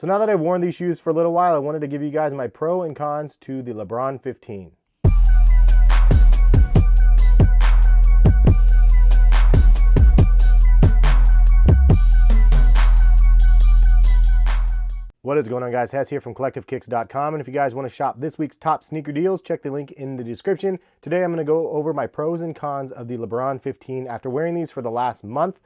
So now that I've worn these shoes for a little while, I wanted to give you guys my pro and cons to the LeBron 15. What is going on, guys? Hess here from CollectiveKicks.com, and if you guys want to shop this week's top sneaker deals, check the link in the description. Today I'm going to go over my pros and cons of the LeBron 15 after wearing these for the last month.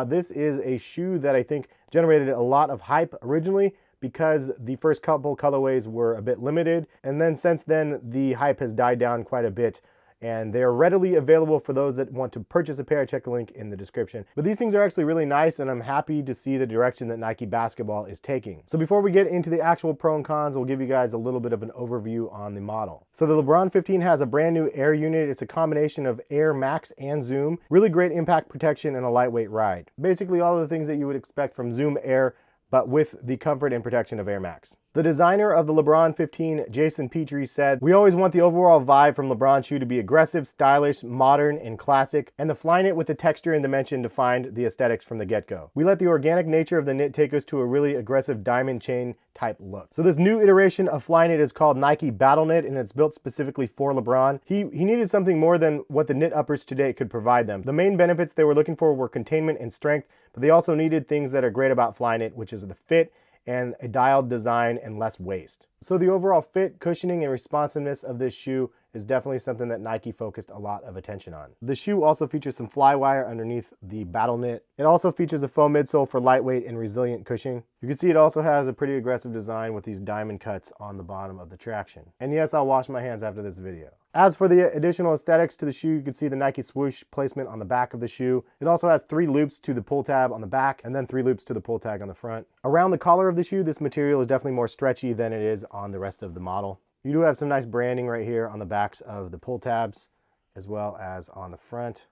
This is a shoe that I think generated a lot of hype originally because the first couple colorways were a bit limited, and then since then the hype has died down quite a bit. And they're readily available for those that want to purchase a pair. Check the link in the description. But these things are actually really nice, and I'm happy to see the direction that Nike Basketball is taking. So before we get into the actual pro and cons, we'll give you guys a little bit of an overview on the model. So the LeBron 15 has a brand new Air unit. It's a combination of Air Max and Zoom. Really great impact protection and a lightweight ride. Basically all of the things that you would expect from Zoom Air, but with the comfort and protection of Air Max. The designer of the LeBron 15, Jason Petrie, said, "We always want the overall vibe from LeBron shoe to be aggressive, stylish, modern, and classic, and the Flyknit with the texture and dimension defined the aesthetics from the get-go. We let the organic nature of the knit take us to a really aggressive diamond chain type look." So this new iteration of Flyknit is called Nike Battle Knit, and it's built specifically for LeBron. He needed something more than what the knit uppers today could provide them. The main benefits they were looking for were containment and strength, but they also needed things that are great about Flyknit, which is the fit and a dialed design and less waste. So the overall fit, cushioning, and responsiveness of this shoe is definitely something that Nike focused a lot of attention on. The shoe also features some Flywire underneath the Battle Knit. It also features a foam midsole for lightweight and resilient cushioning. You can see it also has a pretty aggressive design with these diamond cuts on the bottom of the traction. And yes, I'll wash my hands after this video. As for the additional aesthetics to the shoe, you can see the Nike swoosh placement on the back of the shoe. It also has 3 loops to the pull tab on the back and then 3 loops to the pull tag on the front. Around the collar of the shoe, this material is definitely more stretchy than it is on the rest of the model. You do have some nice branding right here on the backs of the pull tabs as well as on the front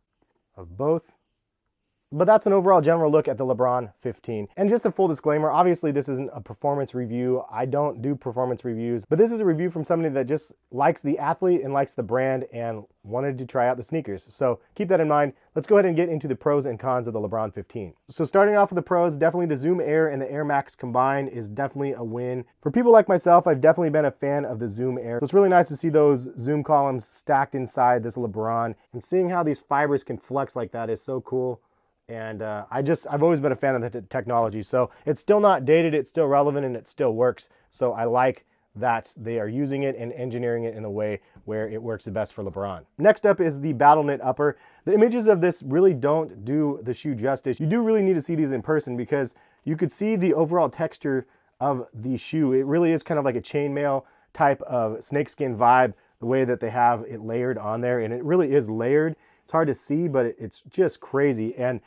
of both. But that's an overall general look at the LeBron 15. And just a full disclaimer, obviously this isn't a performance review. I don't do performance reviews, but this is a review from somebody that just likes the athlete and likes the brand and wanted to try out the sneakers. So keep that in mind. Let's go ahead and get into the pros and cons of the LeBron 15. So starting off with the pros, definitely the Zoom Air and the Air Max combined is definitely a win. For people like myself, I've definitely been a fan of the Zoom Air. So it's really nice to see those Zoom columns stacked inside this LeBron, and seeing how these fibers can flex like that is so cool. And I've always been a fan of the technology. So it's still not dated, it's still relevant, and it still works. So I like that they are using it and engineering it in a way where it works the best for LeBron. Next up is the Battle Knit upper. The images of this really don't do the shoe justice. You do really need to see these in person because you could see the overall texture of the shoe. It really is kind of like a chainmail type of snakeskin vibe, the way that they have it layered on there, and it really is layered. It's hard to see, but it's just crazy. And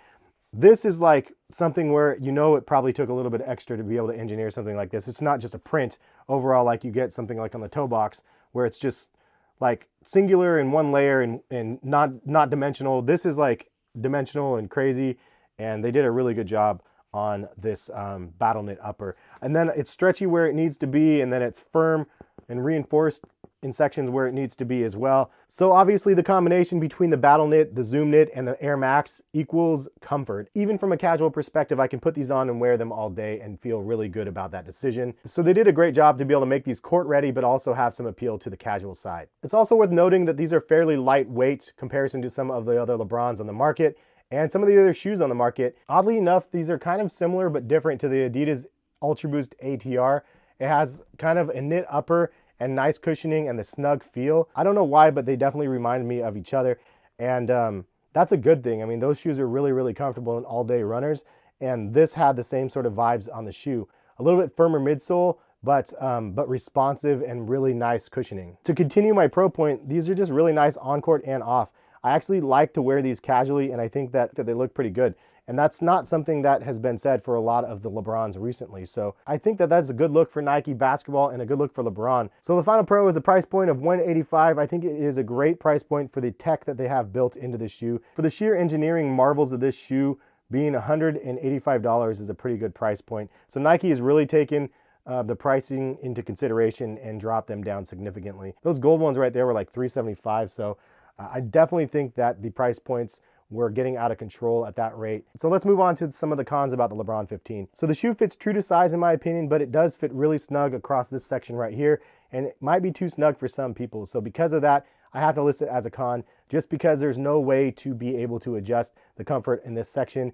this is like something where you know it probably took a little bit extra to be able to engineer something like this. It's not just a print overall like you get something like on the toe box where it's just like singular in one layer and not dimensional. This is like dimensional and crazy, and they did a really good job on this Battle Knit upper. And then it's stretchy where it needs to be, and then it's firm and reinforced in sections where it needs to be as well. So obviously the combination between the Battle Knit, the Zoom Knit, and the Air Max equals comfort. Even from a casual perspective, I can put these on and wear them all day and feel really good about that decision. So they did a great job to be able to make these court ready, but also have some appeal to the casual side. It's also worth noting that these are fairly lightweight comparison to some of the other LeBrons on the market and some of the other shoes on the market. Oddly enough, these are kind of similar but different to the Adidas Ultra Boost ATR. It has kind of a knit upper and nice cushioning and the snug feel. I don't know why, but they definitely remind me of each other. And that's a good thing. I mean, those shoes are really, really comfortable in all-day runners. And this had the same sort of vibes on the shoe. A little bit firmer midsole, but responsive and really nice cushioning. To continue my pro point, these are just really nice on-court and off. I actually like to wear these casually, and I think that they look pretty good. And that's not something that has been said for a lot of the LeBrons recently. So I think that that's a good look for Nike Basketball and a good look for LeBron. So the final pro is a price point of $185. I think it is a great price point for the tech that they have built into the shoe. For the sheer engineering marvels of this shoe, being $185 is a pretty good price point. So Nike has really taken the pricing into consideration and dropped them down significantly. Those gold ones right there were like $375. So I definitely think that the price points were getting out of control at that rate. So let's move on to some of the cons about the LeBron 15. So the shoe fits true to size in my opinion, but it does fit really snug across this section right here, and it might be too snug for some people. So because of that, I have to list it as a con, just because there's no way to be able to adjust the comfort in this section,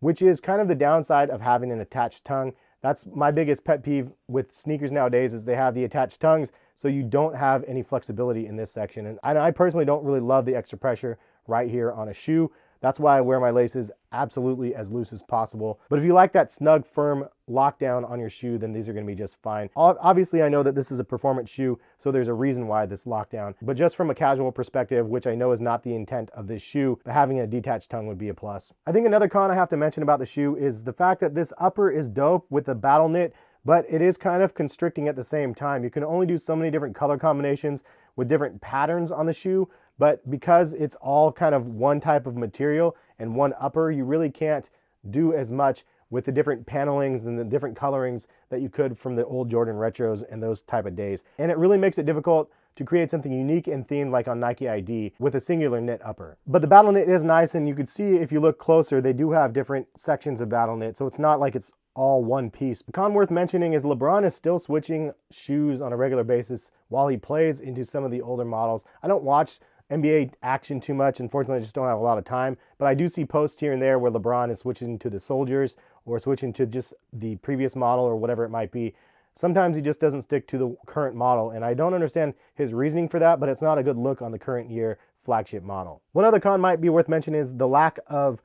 which is kind of the downside of having an attached tongue. That's my biggest pet peeve with sneakers nowadays, is they have the attached tongues, so you don't have any flexibility in this section. And I personally don't really love the extra pressure right here on a shoe. That's why I wear my laces absolutely as loose as possible. But if you like that snug, firm lockdown on your shoe, then these are gonna be just fine. Obviously, I know that this is a performance shoe, so there's a reason why this lockdown. But just from a casual perspective, which I know is not the intent of this shoe, having a detached tongue would be a plus. I think another con I have to mention about the shoe is the fact that this upper is dope with the battle knit, but it is kind of constricting at the same time. You can only do so many different color combinations with different patterns on the shoe, but because it's all kind of one type of material and one upper, you really can't do as much with the different panelings and the different colorings that you could from the old Jordan retros and those type of days. And it really makes it difficult to create something unique and themed like on Nike ID with a singular knit upper. But the battle knit is nice, and you can see if you look closer, they do have different sections of battle knit, so it's not like it's all one piece. The con worth mentioning is LeBron is still switching shoes on a regular basis while he plays into some of the older models. I don't watch NBA action too much. Unfortunately, I just don't have a lot of time, but I do see posts here and there where LeBron is switching to the Soldiers or switching to just the previous model or whatever it might be. Sometimes he just doesn't stick to the current model, and I don't understand his reasoning for that, but it's not a good look on the current year flagship model. One other con might be worth mentioning is the lack of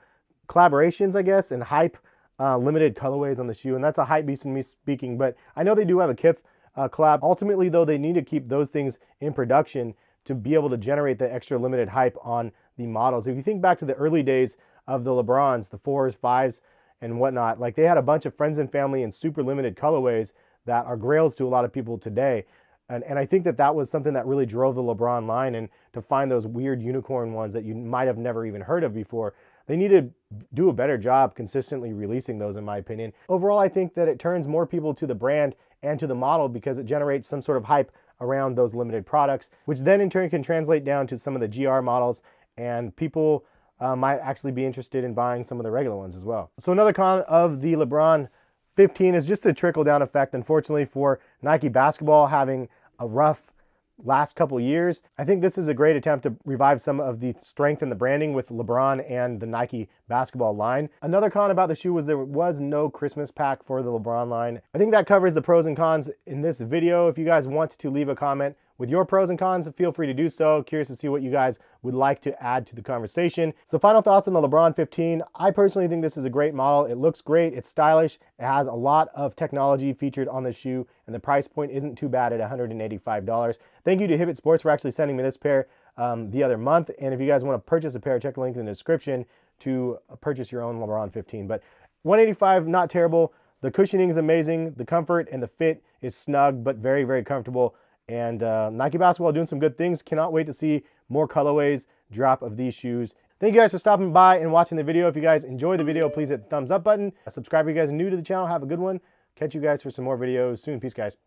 collaborations, I guess, and hype limited colorways on the shoe, and that's a hype beast in me speaking, but I know they do have a Kith collab. Ultimately, though, they need to keep those things in production to be able to generate the extra limited hype on the models. If you think back to the early days of the LeBrons, the 4s, 5s, and whatnot, like they had a bunch of friends and family and super limited colorways that are grails to a lot of people today. And I think that that was something that really drove the LeBron line, and to find those weird unicorn ones that you might have never even heard of before. They need to do a better job consistently releasing those, in my opinion. Overall, I think that it turns more people to the brand and to the model because it generates some sort of hype around those limited products, which then in turn can translate down to some of the GR models, and people might actually be interested in buying some of the regular ones as well. So another con of the LeBron 15 is just the trickle-down effect, unfortunately, for Nike basketball having a rough last couple years. I think this is a great attempt to revive some of the strength in the branding with LeBron and the Nike basketball line. Another con about the shoe was there was no Christmas pack for the LeBron line. I think that covers the pros and cons in this video. If you guys want to leave a comment with your pros and cons, feel free to do so. Curious to see what you guys would like to add to the conversation. So final thoughts on the LeBron 15. I personally think this is a great model. It looks great, it's stylish, it has a lot of technology featured on the shoe, and the price point isn't too bad at $185. Thank you to Hibbett Sports for actually sending me this pair the other month. And if you guys want to purchase a pair, check the link in the description to purchase your own LeBron 15. But $185, not terrible. The cushioning is amazing. The comfort and the fit is snug, but very, very comfortable. And Nike Basketball doing some good things. Cannot wait to see more colorways drop of these shoes. Thank you guys for stopping by and watching the video. If you guys enjoyed the video, please hit the thumbs up button. Subscribe if you guys are new to the channel. Have a good one. Catch you guys for some more videos soon. Peace, guys.